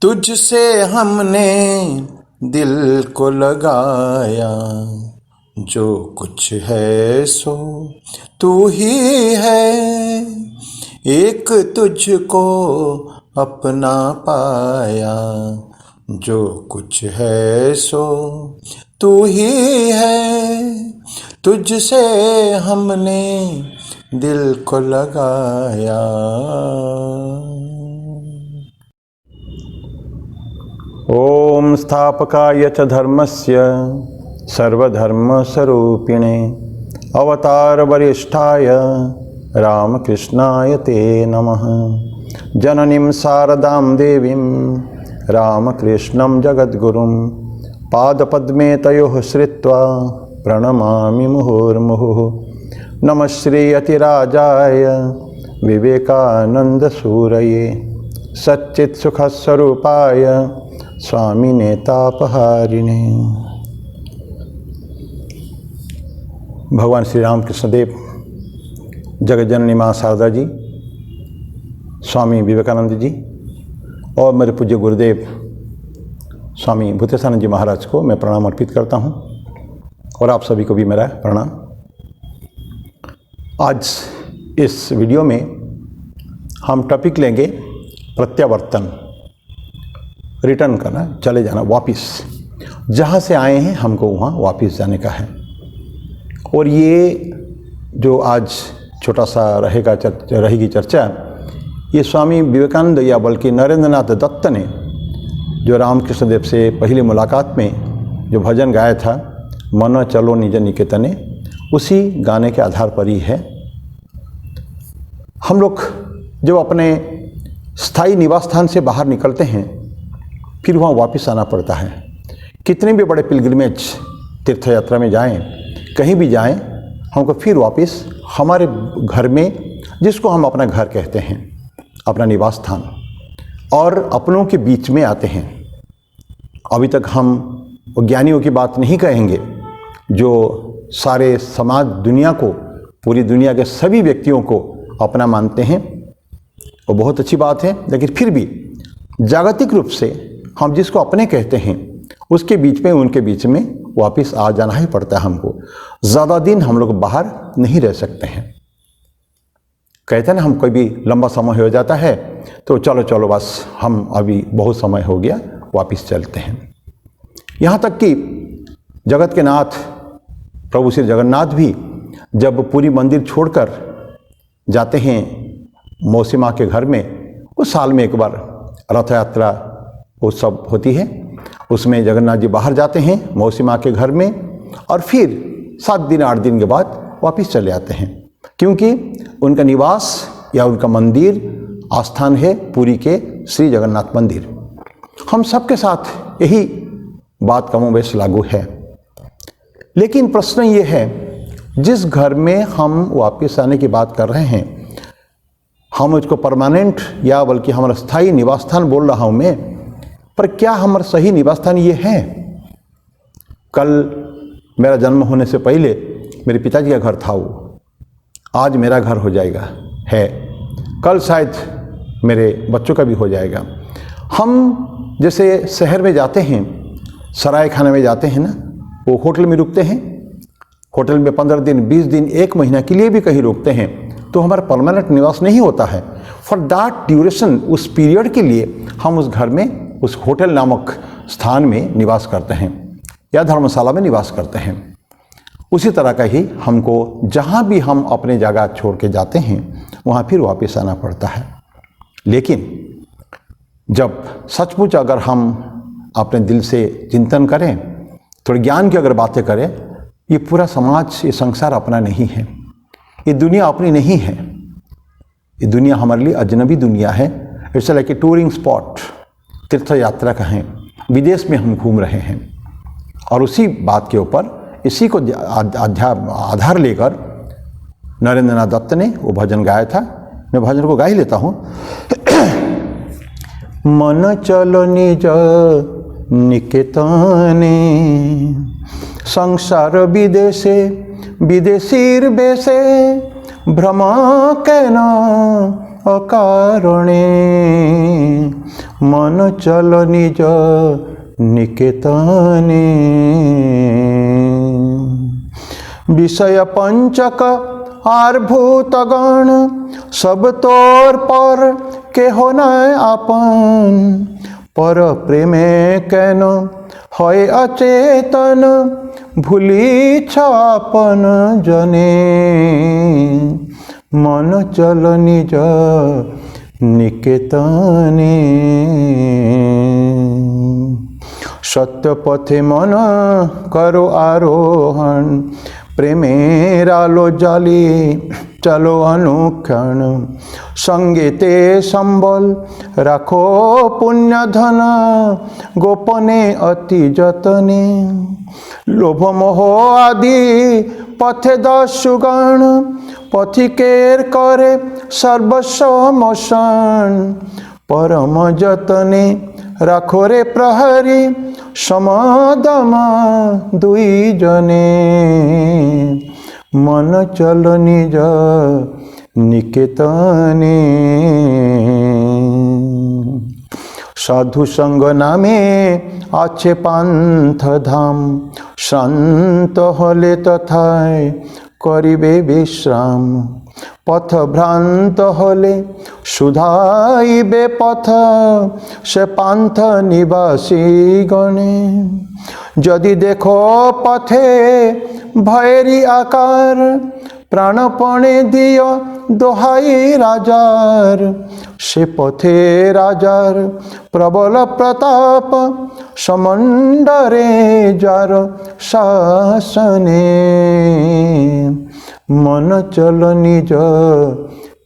तुझसे हमने दिल को लगाया, जो कुछ है सो तू ही है। एक तुझको अपना पाया, जो कुछ है सो तू ही है। तुझसे हमने दिल को लगाया। ओम स्थापकाय च धर्मस्य सर्वधर्मस्वरूपिणे अवतार वरिष्ठाय रामकृष्णाय ते नमः। जननीं शारदां देवीं रामकृष्णं जगद्गुरुं पादपद्मे तयोः श्रित्वा प्रणमामि मुहुर्मुहुः। नमः श्री यतिराजाय विवेकानंदसूरये सच्चित् सुखस्वरूपाय स्वामिने तापहारिणे। भगवान श्री राम कृष्णदेव, जगत जननी माँ शारदा जी, स्वामी विवेकानंद जी और मेरे पूज्य गुरुदेव स्वामी भूतेशानंद जी महाराज को मैं प्रणाम अर्पित करता हूँ और आप सभी को भी मेरा प्रणाम। आज इस वीडियो में हम टॉपिक लेंगे प्रत्यावर्तन, रिटर्न करना, चले जाना, वापिस। जहाँ से आए हैं हमको वहाँ वापिस जाने का है। और ये जो आज छोटा सा रहेगी चर्चा, ये स्वामी विवेकानंद या बल्कि नरेंद्रनाथ दत्त ने जो रामकृष्ण देव से पहली मुलाकात में जो भजन गाया था, मन चलो निज निकेतने, उसी गाने के आधार पर ही है। हम लोग जब अपने स्थायी निवास स्थान से बाहर निकलते हैं फिर वहाँ वापस आना पड़ता है। कितने भी बड़े पिलग्रिमेज तीर्थ यात्रा में जाएं, कहीं भी जाएं, हमको फिर वापस हमारे घर में, जिसको हम अपना घर कहते हैं, अपना निवास स्थान और अपनों के बीच में आते हैं। अभी तक हम ज्ञानियों की बात नहीं कहेंगे जो सारे समाज दुनिया को, पूरी दुनिया के सभी व्यक्तियों को अपना मानते हैं, वो बहुत अच्छी बात है। लेकिन फिर भी जागतिक रूप से हम जिसको अपने कहते हैं उसके बीच में, उनके बीच में वापस आ जाना ही पड़ता है हमको। ज़्यादा दिन हम लोग बाहर नहीं रह सकते हैं। कहते हैं ना, हम कोई भी लंबा समय हो जाता है तो चलो चलो बस हम अभी बहुत समय हो गया, वापस चलते हैं। यहाँ तक कि जगत के नाथ प्रभु श्री जगन्नाथ भी जब पूरी मंदिर छोड़कर जाते हैं मौसी माँ के घर में, उस साल में एक बार रथ यात्रा उत्सव होती है, उसमें जगन्नाथ जी बाहर जाते हैं मौसी माँ के घर में और फिर 7 दिन 8 दिन के बाद वापस चले आते हैं, क्योंकि उनका निवास या उनका मंदिर आस्थान है पुरी के श्री जगन्नाथ मंदिर। हम सबके साथ यही बात कमोबेश लागू है। लेकिन प्रश्न ये है, जिस घर में हम वापस आने की बात कर रहे हैं, हम उसको परमानेंट या बल्कि हमारा स्थायी निवास स्थान बोल रहा हूँ मैं, पर क्या हमारा सही निवास स्थान ये है? कल मेरा जन्म होने से पहले मेरे पिताजी का घर था, वो आज मेरा घर हो जाएगा है, कल शायद मेरे बच्चों का भी हो जाएगा। हम जैसे शहर में जाते हैं, सराय खाने में जाते हैं ना, वो होटल में रुकते हैं, होटल में 15 दिन 20 दिन 1 महीना के लिए भी कहीं रुकते हैं, तो हमारा परमानेंट निवास नहीं होता है। फॉर दैट ड्यूरेशन, उस पीरियड के लिए हम उस घर में, उस होटल नामक स्थान में निवास करते हैं या धर्मशाला में निवास करते हैं। उसी तरह का ही हमको जहाँ भी हम अपने जगह छोड़ के जाते हैं वहाँ फिर वापस आना पड़ता है। लेकिन जब सचमुच अगर हम अपने दिल से चिंतन करें, थोड़े ज्ञान की अगर बातें करें, ये पूरा समाज, ये संसार अपना नहीं है, ये दुनिया अपनी नहीं है, ये दुनिया हमारे लिए अजनबी दुनिया है। It's like a touring spot, तीर्थ यात्रा का है, विदेश में हम घूम रहे हैं। और उसी बात के ऊपर, इसी को आधार लेकर नरेंद्रनाथ दत्त ने वो भजन गाया था। मैं भजन को गा ही लेता हूँ। मन चलो निज निकेतने, संसार विदेशे विदेशीर बेसे, भ्रम केन अकारणे मन चल निज निकेतने। विषय पंचक आर्भूतगण सब तोर पर केहो न आपन। पर प्रेमे कैन होय अचेतन भूली छापन जने। मन चल निज निकेतने। सत्य पथे मन करो आरोहण प्रेमेरा लो जाली चलो अनुक्षण। संगीते संबल राखो पुण्य धन गोपने अति जतने। लोभ मोह आदि पथे दस्युगण पथिकेर करे सर्वस्व मोषण। परम जतने राखो रे प्रहरी समदम दुई जने। मन चल निज निकेतने। साधु संग नामे आछे पांथ धाम शांत हले तथाय करिबे विश्राम। पथ भ्रांत हले सुधाइबे पथ से पांथ निवासी गणे। यदि देखो पथे भैरी आकार प्राणपणे दियो दोहाई राजार। से पथे राजार प्रबल प्रताप समंडरे जार शासने। मन चल निज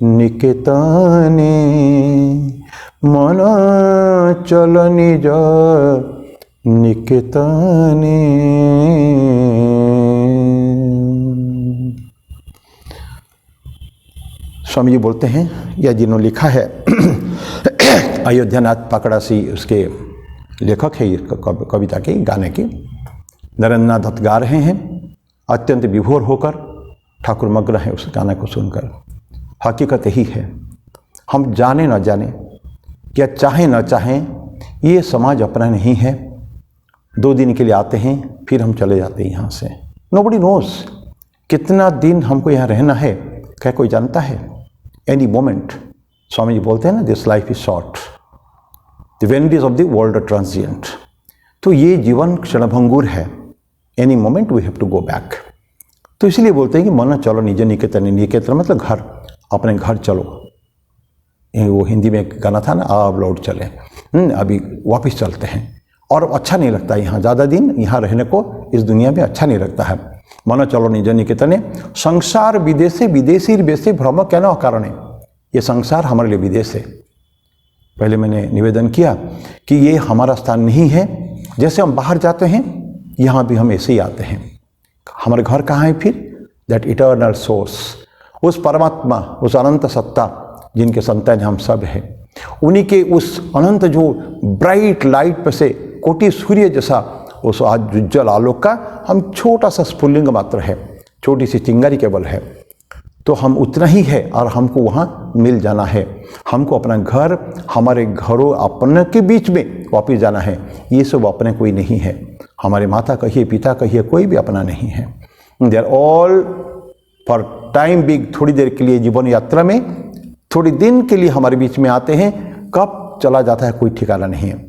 निकेतने। मन चल निज निकेतने। स्वामी जी बोलते हैं, यह जिन्होंने लिखा है अयोध्यानाथ पाकड़ासी उसके लेखक है इस कविता के गाने के। नरेंद्रनाथ दत्त गा रहे हैं अत्यंत विभोर होकर। ठाकुर मग्न है उस गाने को सुनकर। हकीकत यही है, हम जाने न जाने या चाहें न चाहें ये समाज अपना नहीं है। 2 दिन के लिए आते हैं फिर हम चले जाते हैं यहाँ से। नोबडी नोज कितना दिन हमको यहाँ रहना है, क्या कोई जानता है? Any moment. स्वामी जी बोलते हैं ना, this life is short, the vanities of the world are transient. तो ये जीवन क्षणभंगुर है। Any moment we have to go back. तो इसलिए बोलते हैं कि मन चलो निज निकेतन। निकेतन मतलब घर, अपने घर चलो। वो हिंदी में एक गाना था ना, अब लौट चले, अभी वापस चलते हैं। और अच्छा नहीं लगता यहाँ ज़्यादा दिन यहाँ रहने को, इस दुनिया में अच्छा नहीं लगता है। मन चलो निज निकेतने। संसार विदेशे विदेशी बेसे भ्रम क्या न कारण है। ये संसार हमारे लिए विदेश है। पहले मैंने निवेदन किया कि ये हमारा स्थान नहीं है। जैसे हम बाहर जाते हैं यहाँ भी हम ऐसे ही आते हैं। हमारे घर कहाँ है फिर? दैट इटर्नल सोर्स, उस परमात्मा, उस अनंत सत्ता जिनके संतान हम सब हैं, उन्हीं के उस अनंत जो ब्राइट लाइट पर से कोटि सूर्य जैसा उस आज उज्जवल आलोक का हम छोटा सा स्फुल्लिंग मात्र है, छोटी सी चिंगारी केवल है। तो हम उतना ही है और हमको वहाँ मिल जाना है। हमको अपना घर, हमारे घरों अपने के बीच में वापस जाना है। ये सब अपने कोई नहीं है। हमारे माता कहिए, पिता कहिए, कोई भी अपना नहीं है। They are all for time big, थोड़ी देर के लिए जीवन यात्रा में, थोड़ी दिन के लिए हमारे बीच में आते हैं। कब चला जाता है कोई ठिकाना नहीं है।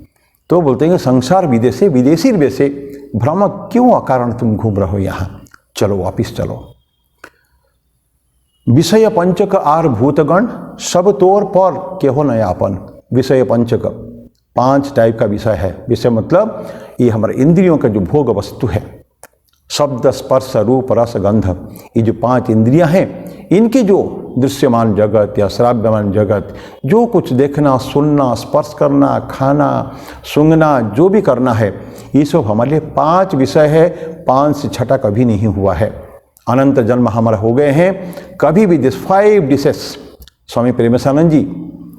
तो बोलते हैं कि संसार विदेशे विदेशी वैसे भ्रम क्यों अकारण तुम घूम रहे हो यहाँ, चलो वापिस चलो। विषय पंचक आर भूतगण सब तोर पर केहो नयापन। विषय पंचक 5 टाइप का विषय है। विषय मतलब ये हमारे इंद्रियों का जो भोग वस्तु है, शब्द स्पर्श रूप रस गंध, ये जो 5 इंद्रियां हैं, इनकी जो दृश्यमान जगत या श्राव्यमान जगत, जो कुछ देखना, सुनना, स्पर्श करना, खाना, सूंघना, जो भी करना है, ये सब हमारे लिए 5 विषय है। 5 से छठा कभी नहीं हुआ है। अनंत जन्म हमारे हो गए हैं, कभी भी दिस 5 डिशेस। स्वामी प्रेमानंद जी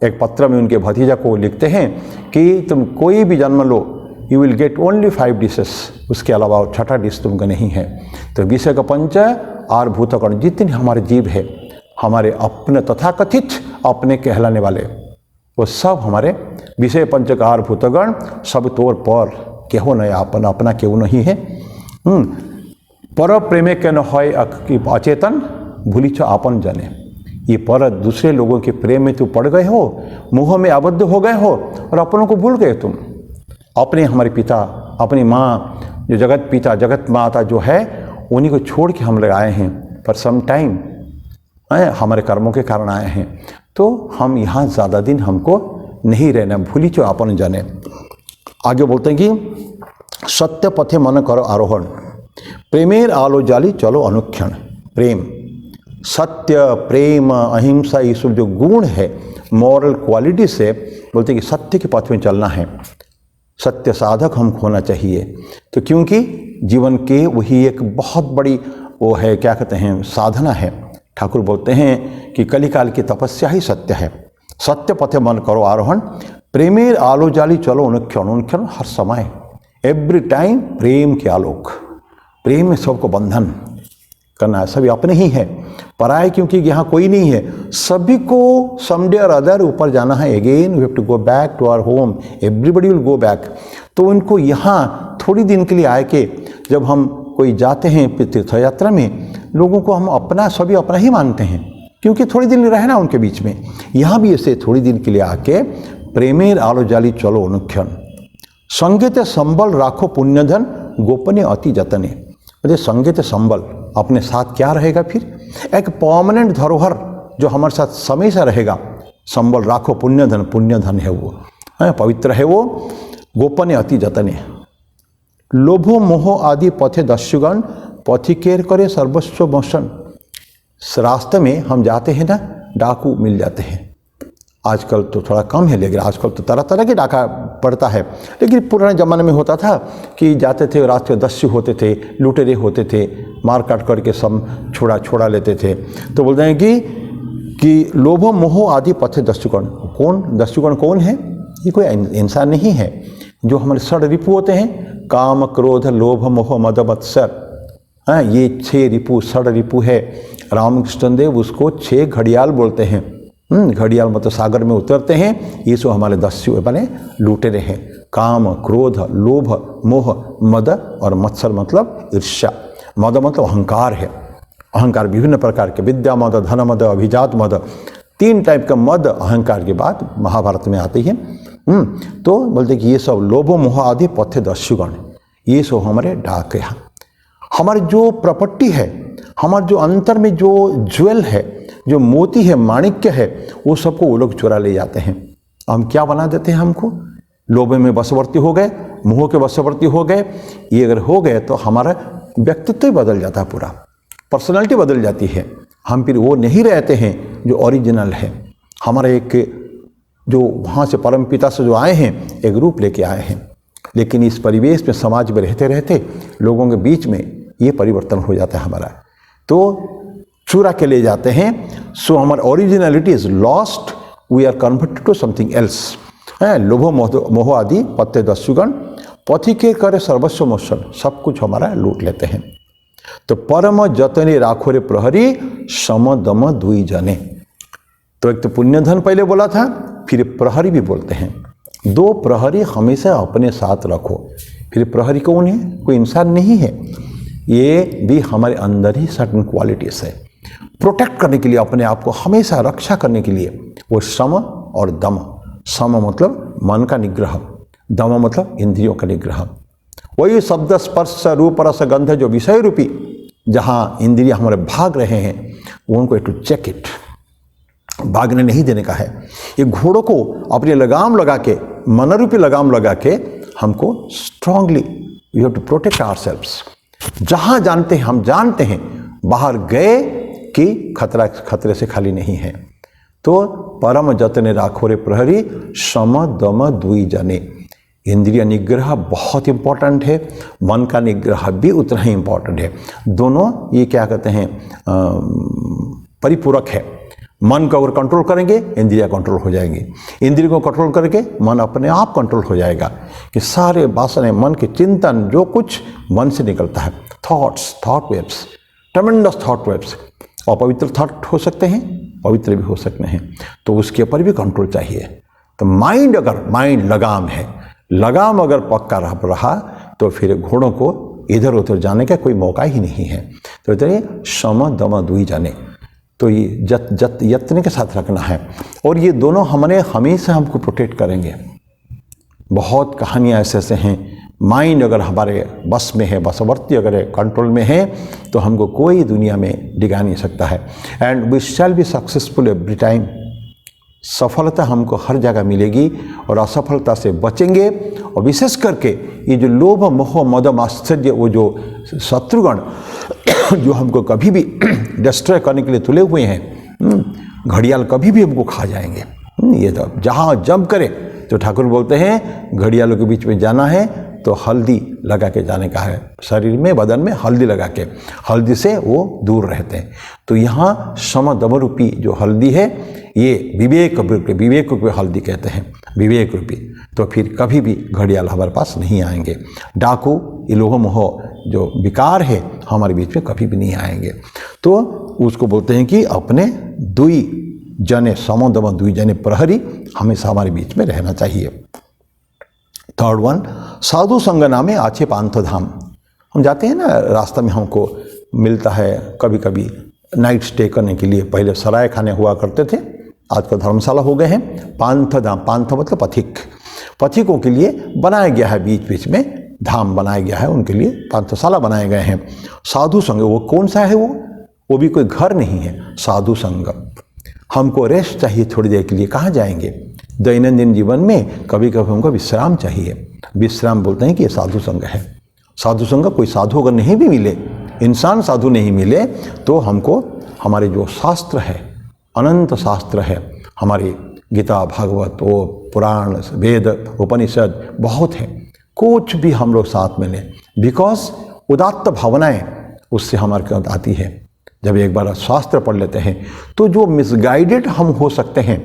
एक पत्र में उनके भतीजा को लिखते हैं कि तुम कोई भी जन्म लो, you will get only 5 dishes, उसके अलावा छठा डिश तुमको नहीं है। तो विषय का पंच आर भूतगण, जितने हमारे जीव है, हमारे अपने तथाकथित अपने कहलाने वाले, वो सब हमारे विषय पंचकार भूतगण सब तोर पर केहो नहीं आपन, अपना केहू नहीं है। पर प्रेमे के न होय अचेतन भूली छ आपन जने। ये पर दूसरे लोगों के प्रेम में तुम पड़ गए हो, मोह में आबद्ध हो गए हो और अपनों को भूल गए तुम। अपने हमारे पिता, अपनी माँ, जो जगत पिता जगत माता जो है, उन्हीं को छोड़ के हम लोग आए हैं पर सम टाइम हमारे कर्मों के कारण आए हैं, तो हम यहाँ ज़्यादा दिन हमको नहीं रहना, भूली चो आपन जाने। आगे बोलते हैं कि सत्य पथे मन करो आरोहण, प्रेमेर आलो जाली चलो अनुक्षण। प्रेम, सत्य, प्रेम, अहिंसा, ये सब जो गुण है मॉरल क्वालिटी से, बोलते हैं कि सत्य के पथ में चलना है, सत्य साधक हमको होना चाहिए। तो क्योंकि जीवन के वही एक बहुत बड़ी वो है, क्या कहते हैं, साधना है। ठाकुर बोलते हैं कि कलिकाल की तपस्या ही सत्य है। सत्य पथे मन करो आरोहण, प्रेमेर आलो जाली चलो अनुक्षण। अनुक्षण हर समय, एवरी टाइम प्रेम के आलोक, प्रेम में सबको बंधन करना है। सभी अपने ही है, पराये क्योंकि यहाँ कोई नहीं है, सभी को समडे और अदर ऊपर जाना है। Again we have to go back to our home, everybody will go back. तो उनको यहाँ थोड़ी दिन के लिए आए के, जब हम कोई जाते हैं तीर्थ यात्रा में, लोगों को हम अपना, सभी अपना ही मानते हैं, क्योंकि थोड़ी दिन रहना उनके बीच में। यहाँ भी ऐसे थोड़ी दिन के लिए आके प्रेमेर आलो जाली चलो अनुक्षण, संगीत संबल राखो पुण्यधन गोपनीय अति जतने। मुझे संगीत संबल अपने साथ क्या रहेगा, फिर एक परमानेंट धरोहर जो हमारे साथ हमेशा रहेगा। संबल राखो पुण्यधन, पुण्यधन है वो, पवित्र है वो। गोपनीय अति जतने, लोभो मोह आदि पथे दस्युगण पथिकेर करे सर्वस्व मोशन। रास्ते में हम जाते हैं ना, डाकू मिल जाते हैं। आजकल तो थोड़ा कम है, लेकिन आजकल तो तरह तरह के डाका पड़ता है। लेकिन पुराने ज़माने में होता था कि जाते थे, रास्ते दस्यु होते थे, लुटेरे होते थे, मार काट करके सब छोड़ा लेते थे। तो बोलते हैं कि लोभो मोह आदि पथे दस्युगण। कौन दस्युगण कौन है? ये कोई इंसान नहीं है, जो हमारे षड रिपु होते हैं, काम क्रोध लोभ मोह मद मत्सर। हाँ, ये 6 रिपु, षड रिपु है। रामकृष्ण देव उसको 6 घड़ियाल बोलते हैं। घड़ियाल मतलब सागर में उतरते हैं, ये सो हमारे दस्यु बने लुटेरे हैं। काम क्रोध लोभ मोह मद और मत्सर मतलब ईर्ष्या। मद मतलब अहंकार है। अहंकार विभिन्न प्रकार के, विद्या मद, धन मद, अभिजात मद, 3 टाइप का मद अहंकार की बात महाभारत में आती है। तो बोलते कि ये सब लोभो मोह आदि पथे दस्युगण, ये सब हमारे डाक है। हमारी जो प्रॉपर्टी है, हमारे जो अंतर में जो ज्वेल है, जो मोती है, माणिक्य है, वो सबको वो लोग चुरा ले जाते हैं। हम क्या बना देते हैं? हमको लोभ में वशवर्ती हो गए, मोह के वशवर्ती हो गए। ये अगर हो गए तो हमारा व्यक्तित्व ही बदल जाता है, पूरा पर्सनालिटी बदल जाती है। हम फिर वो नहीं रहते हैं जो ओरिजिनल है। हमारा एक जो वहाँ से परम पिता से जो आए हैं, एक रूप लेके आए हैं। लेकिन इस परिवेश में, समाज में रहते रहते लोगों के बीच में ये परिवर्तन हो जाता है हमारा, तो चुरा के ले जाते हैं। सो हमारा originality is lost, we are converted to something else. लोभो मोह आदि पत्ते दस्युगण पथिके करे सर्वस्व मोशन, सब कुछ हमारा लूट लेते हैं। तो परम जतने राखो रे प्रहरी सम दम दुई जने। तो एक तो पुण्यधन पहले बोला था, फिर प्रहरी भी बोलते हैं। 2 प्रहरी हमेशा अपने साथ रखो। फिर प्रहरी कौन है? कोई इंसान नहीं है, ये भी हमारे अंदर ही सर्टन क्वालिटीज है। प्रोटेक्ट करने के लिए, अपने आप को हमेशा रक्षा करने के लिए, वो सम और दम। सम मतलब मन का निग्रह, दम मतलब इंद्रियों का निग्रह। वही शब्द स्पर्श रूप रस गंध जो विषय रूपी जहाँ इंद्रिय हमारे भाग रहे हैं, वो उनको टू चेक इट, भागने नहीं देने का है। ये घोड़ों को अपनी लगाम लगा के, मन रूपी लगाम लगा के, हमको strongly we have to protect ourselves. जहाँ जानते हैं, हम जानते हैं बाहर गए कि खतरे से खाली नहीं है। तो परम जतने राखो रे प्रहरी सम दम दुई जने। इंद्रिय निग्रह बहुत इंपॉर्टेंट है, मन का निग्रह भी उतना ही इंपॉर्टेंट है। दोनों ये क्या कहते हैं, परिपूरक है। मन को अगर कंट्रोल करेंगे, इंद्रिया कंट्रोल हो जाएंगी। इंद्रिय को कंट्रोल करके मन अपने आप कंट्रोल हो जाएगा। कि सारे वासना, मन के चिंतन, जो कुछ मन से निकलता है, thoughts, thought waves, ट्रेमेंडस thought waves, अपवित्र थॉट हो सकते हैं, पवित्र भी हो सकते हैं। तो उसके ऊपर भी कंट्रोल चाहिए। तो माइंड लगाम है, लगाम अगर पक्का रहा तो फिर घोड़ों को इधर उधर जाने का कोई मौका ही नहीं है। तो इतने सम दम दुई जाने, तो ये यत्न के साथ रखना है। और ये दोनों हमेशा हमको प्रोटेक्ट करेंगे। बहुत कहानियाँ ऐसे हैं, माइंड अगर हमारे बस में है, बसवर्ती अगर कंट्रोल में है, तो हमको कोई दुनिया में डिगा नहीं सकता है। And we shall be successful every time. सफलता हमको हर जगह मिलेगी और असफलता से बचेंगे। और विशेष करके ये जो लोभ मोह मद आश्चर्य, वो जो शत्रुगण जो हमको कभी भी डिस्ट्रॉय करने के लिए तुले हुए हैं, घड़ियाल कभी भी हमको खा जाएंगे। ये तो जहाँ जंप करे, तो ठाकुर बोलते हैं घड़ियालों के बीच में जाना है तो हल्दी लगा के जाने का है, शरीर में बदन में हल्दी लगा के, हल्दी से वो दूर रहते हैं। तो यहाँ सम दम रूपी जो हल्दी है, ये विवेक रूपी हल्दी कहते हैं, विवेक रूपी। तो फिर कभी भी घड़ियाल हमारे पास नहीं आएंगे। डाकू, ये लोह मोह जो विकार है हमारे बीच में कभी भी नहीं आएंगे। तो उसको बोलते हैं कि अपने दुई जने सम दम दुई जने प्रहरी हमेशा हमारे बीच में रहना चाहिए। थर्ड वन, साधु संग नामे आछे पांथ धाम। हम जाते हैं ना, रास्ता में हमको मिलता है कभी कभी नाइट स्टे करने के लिए। पहले सराय खाने हुआ करते थे, आजकल धर्मशाला हो गए हैं। पांथ धाम, पांथ मतलब पथिक, पथिकों के लिए बनाया गया है, बीच बीच में धाम बनाया गया है, उनके लिए पांथशाला बनाए गए हैं। साधु संग, वो कौन सा है? वो भी कोई घर नहीं है, साधु संग। हमको रेस्ट चाहिए थोड़ी देर के लिए, कहाँ जाएंगे? दैनंदिन जीवन में कभी कभी हमको विश्राम चाहिए। विश्राम बोलते हैं कि ये साधु संग है। साधु संग, कोई साधु अगर नहीं भी मिले, इंसान साधु नहीं मिले, तो हमको हमारे जो शास्त्र है, अनंत शास्त्र है, हमारी गीता, भागवत, वो पुराण, वेद, उपनिषद बहुत है, कुछ भी हम लोग साथ में लें। बिकॉज उदात्त भावनाएं उससे हमारे साथ आती है। जब एक बार शास्त्र पढ़ लेते हैं तो जो मिसगाइडेड हम हो सकते हैं,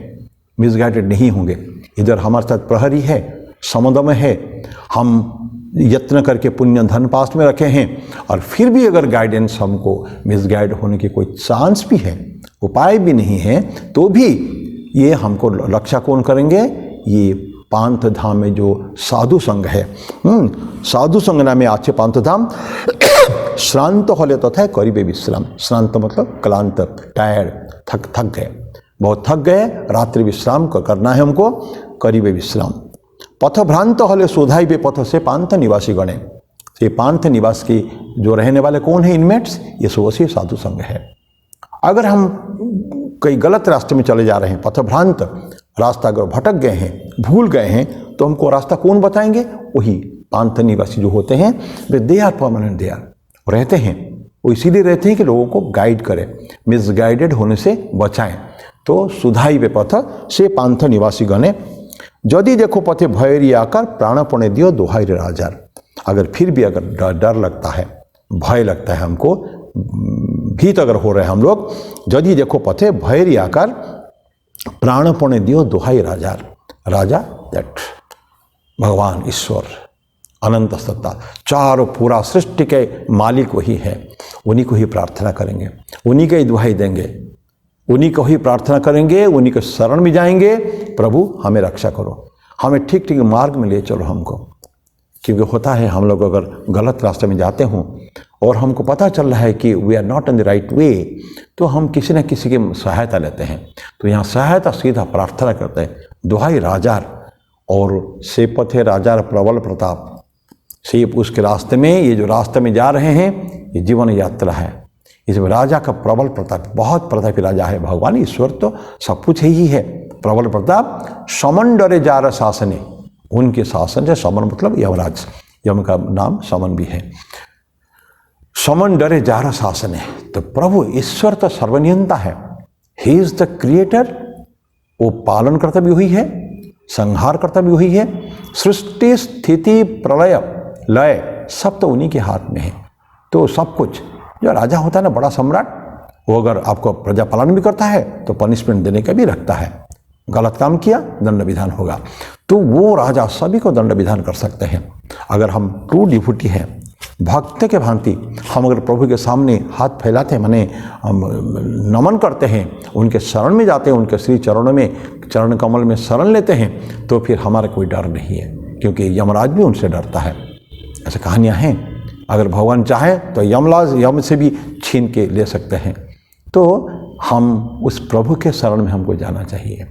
मिसगाइडेड नहीं होंगे। इधर हमारे साथ प्रहरी है, समदम है, हम यत्न करके पुण्य धन पास में रखे हैं, और फिर भी अगर गाइडेंस हमको मिसगाइड होने की कोई चांस भी है, उपाय भी नहीं है, तो भी ये हमको रक्षा कौन करेंगे? ये पांथ धाम में जो साधु संघ है, साधु संघ नामे आछे पांथ धाम। श्रांत होले तथा करीबे विश्राम। श्रांत मतलब क्लांत, टायर्ड, थक गए, बहुत थक गए, रात्रि विश्राम करना है हमको, करीबे विश्राम। पथ भ्रांत होले शोधाई बे पथ से पांथ निवासी गणे। ये पांथ निवास की जो रहने वाले कौन है, इनमेट्स, ये सोसी साधु संघ है। अगर हम कई गलत रास्ते में चले जा रहे हैं, पथ भ्रांत रास्ता अगर भटक गए हैं, भूल गए हैं, तो हमको रास्ता कौन बताएंगे? वही पांथ निवासी जो होते हैं, वे they are permanent, they are रहते हैं। वो इसीलिए रहते हैं कि लोगों को गाइड करें, मिसगाइडेड होने से बचाएं। तो सुधाई वे पथ से पांथ निवासी गणे। यदि देखो पथे भयरी आकर प्राणपणे दियो दोहाई राजार। अगर फिर भी अगर डर लगता है, भय लगता है हमको, भीत अगर हो रहे हैं हम लोग, यदि देखो पथे भयरी आकर प्राणपणे दियो दोहाई राजार। राजा दैट भगवान ईश्वर अनंत सत्ता, चारों पूरा सृष्टि के मालिक वही है, उन्हीं को ही प्रार्थना करेंगे, उन्हीं के ही दुहाई देंगे, उन्हीं को ही प्रार्थना करेंगे, उन्हीं के शरण में जाएंगे। प्रभु हमें रक्षा करो, हमें ठीक ठीक मार्ग में ले चलो हमको। क्योंकि होता है हम लोग अगर गलत रास्ते में जाते हों और हमको पता चल रहा है कि we are not in the right way, तो हम किसी न किसी की सहायता लेते हैं। तो यहाँ सहायता सीधा प्रार्थना करते हैं, दुहाई राजार। और से पथे राजार प्रबल प्रताप, से उसके रास्ते में, ये जो रास्ते में जा रहे हैं, ये जीवन यात्रा है, इसमें राजा का प्रबल प्रताप, बहुत प्रतापी राजा है भगवान ईश्वर, तो सब कुछ ही है। प्रबल प्रताप समन डरे जार शासने, उनके शासन से, समन मतलब यमराज, यम का नाम समन भी है। समन डरे जार शासने, तो प्रभु ईश्वर तो सर्वनियंता है, ही इज द क्रिएटर। वो पालन करता भी वही है, संहार करता भी वही है, सृष्टि स्थिति प्रलय लय सब तो उन्हीं के हाथ में है। तो सब कुछ, जो राजा होता है ना, बड़ा सम्राट, वो अगर आपको प्रजा पालन भी करता है तो पनिशमेंट देने का भी रखता है। गलत काम किया दंड विधान होगा, तो वो राजा सभी को दंड विधान कर सकते हैं। अगर हम ट्रू डिवोटी हैं, भक्त के भांति हम अगर प्रभु के सामने हाथ फैलाते हैं, माने नमन करते हैं, उनके शरण में जाते हैं, उनके श्री चरणों में, चरण कमल में शरण लेते हैं, तो फिर हमारा कोई डर नहीं है, क्योंकि यमराज भी उनसे डरता है। ऐसे कहानियाँ हैं। अगर भगवान चाहे तो यम से भी छीन के ले सकते हैं। तो हम उस प्रभु के शरण में हमको जाना चाहिए।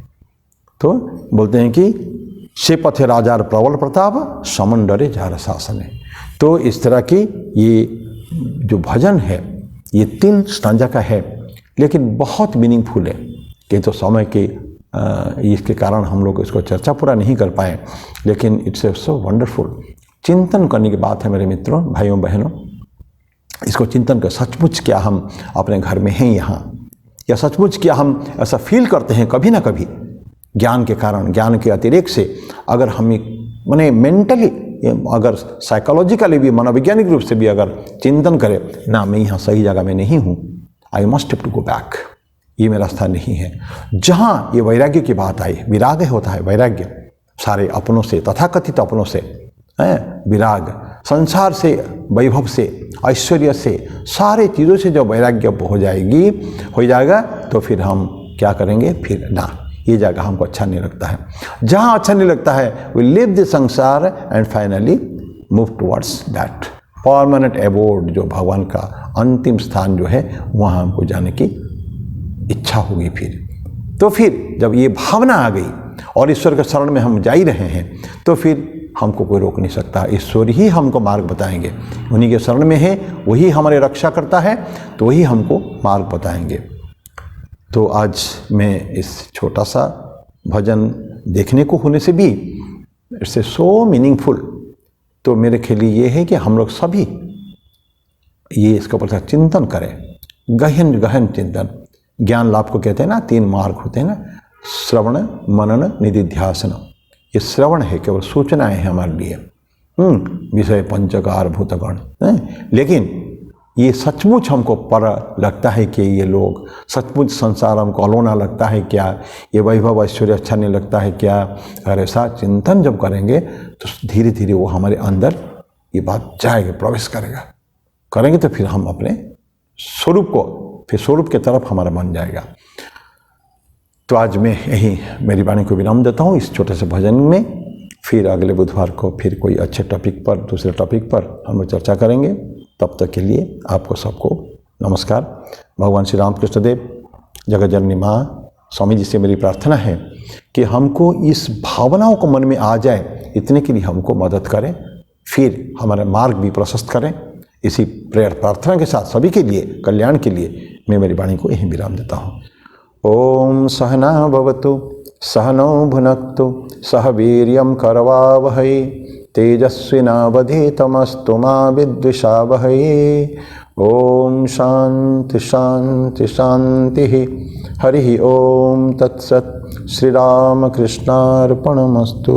तो बोलते हैं कि से पथे राजार प्रबल प्रताप, समन डरे जार शासन है। तो इस तरह की ये जो भजन है ये 3 स्टांजा का है, लेकिन बहुत मीनिंगफुल है कि तो समय के इसके कारण हम लोग इसको चर्चा पूरा नहीं कर पाए, लेकिन इट्स सो वंडरफुल। चिंतन करने की बात है मेरे मित्रों, भाइयों बहनों। इसको चिंतन कर सचमुच क्या हम अपने घर में हैं यहाँ, या सचमुच क्या हम ऐसा फील करते हैं कभी ना कभी ज्ञान के कारण, ज्ञान के अतिरेक से, अगर हम माने मेंटली, अगर साइकोलॉजिकली भी, मनोवैज्ञानिक रूप से भी अगर चिंतन करें ना, मैं यहाँ सही जगह में नहीं हूँ, I must have to go back, ये मेरा स्थान नहीं है। जहाँ ये वैराग्य की बात आई, विराग होता है वैराग्य, सारे अपनों से, तथाकथित अपनों से विराग, संसार से, वैभव से, ऐश्वर्य से, सारे चीज़ों से जब वैराग्य हो जाएगा तो फिर हम क्या करेंगे, फिर ना, ये जगह हमको अच्छा नहीं लगता है। जहाँ अच्छा नहीं लगता है, वी लिव द संसार and finally move towards that permanent abode, जो भगवान का अंतिम स्थान जो है, वहाँ हमको जाने की इच्छा होगी। फिर जब ये भावना आ गई और ईश्वर के शरण में हम जा ही रहे हैं, तो फिर हमको कोई रोक नहीं सकता। ईश्वर ही हमको मार्ग बताएंगे, उन्हीं के शरण में है, वही हमारी रक्षा करता है, तो वही हमको मार्ग बताएंगे। तो आज मैं इस छोटा सा भजन देखने को होने से भी इट्स सो मीनिंगफुल। तो मेरे ख्याल ये है कि हम लोग सभी ये इसके ऊपर चिंतन करें, गहन गहन चिंतन। ज्ञान लाभ को कहते हैं ना, 3 मार्ग होते हैं ना, श्रवण, मनन, निधिध्यासन। ये श्रवण है, केवल सूचनाएं हैं हमारे लिए, विषय पंचकार भूतगण, लेकिन ये सचमुच हमको पर लगता है कि ये लोग सचमुच संसार हमको अलोना लगता है क्या, ये वैभव ऐश्वर्य अच्छा नहीं लगता है क्या। अगर ऐसा चिंतन जब करेंगे तो धीरे धीरे वो हमारे अंदर ये बात जाएगा, प्रवेश करेंगे तो फिर हम अपने स्वरूप को, फिर स्वरूप की तरफ हमारा मन जाएगा। तो आज मैं यही मेरी वाणी को विराम देता हूँ इस छोटे से भजन में। फिर अगले बुधवार को फिर कोई अच्छे टॉपिक पर, दूसरे टॉपिक पर हम लोग चर्चा करेंगे। तब तक के लिए आपको सबको नमस्कार। भगवान श्री रामकृष्ण देव, जगत जननी माँ, स्वामी जी से मेरी प्रार्थना है कि हमको इस भावनाओं को मन में आ जाए, इतने के लिए हमको मदद करें, फिर हमारा मार्ग भी प्रशस्त करें। इसी प्रेयर प्रार्थना के साथ सभी के लिए कल्याण के लिए मैं मेरी वाणी को यहीं विराम देता हूँ। ओम सहना भवतु, सहनौ भुनक्तु, सह वीर्यं करवावहै, तेजस्विनावधीतमस्तु मा विद्विषावहै। ओम शांति शांति शांति। हरि ओम तत्सत्। श्री राम कृष्णार्पणमस्तु।